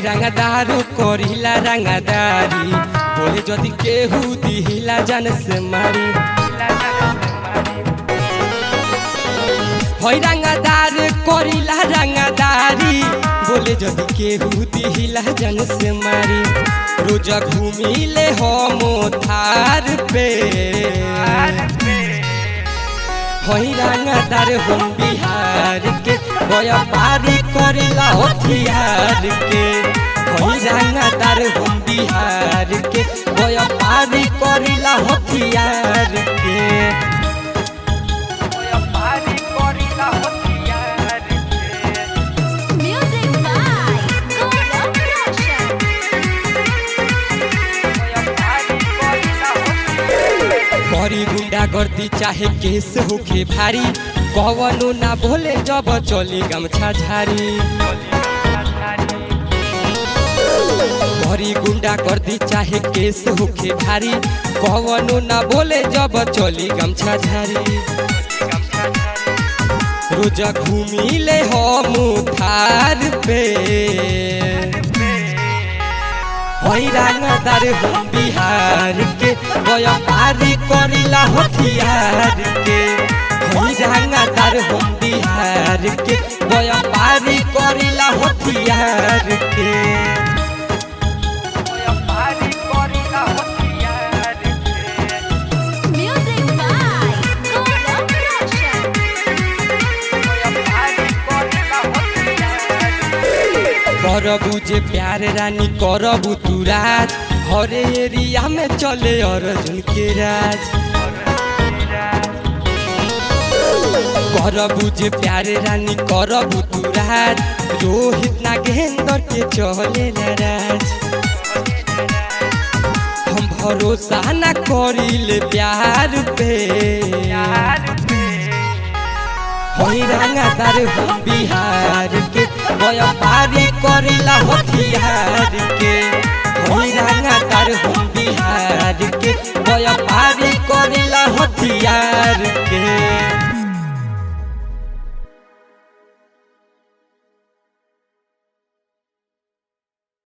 रंगदारू करिला रंगदारी बोले जदि केहू दिहिला जान से मारी होई रंगदार करिला रंगदारी बोले जदि केहू दिहिला जान से मारी रोज घूमिले हम थार पे होई रंगदार हम बिहार के व्यापारी करिला हथियार के होई रंगदार हम बिहार के व्यापारी करिला हथियार के Music by Gaurav Roshan. करी गुंडा गर्दी चाहे केस होखे भारी कवनो ना बोले जब चली गमछा झारी करी गुंडा गर्दी चाहे केस होखे भारी कवनो ना बोले जब चली गमछा झारी रोज घूमिले हम थार पे होई रंगदार हम बिहार के व्यापारी करिला हथियार के होई रंगदार हम बिहार के व्यापारी करिला हथियार के Music by Gaurav Roshan. करबू जे प्यार रानी करबू तू राज हर एरिया में चले अर्जुन के राज करबू जे प्यार रानी करबू तू राज रोहित नागेंद्र के चले राज हम भरोसा न करिले प्यार पे होई रंगदार हम बिहार के व्यापारी करिला हथियार के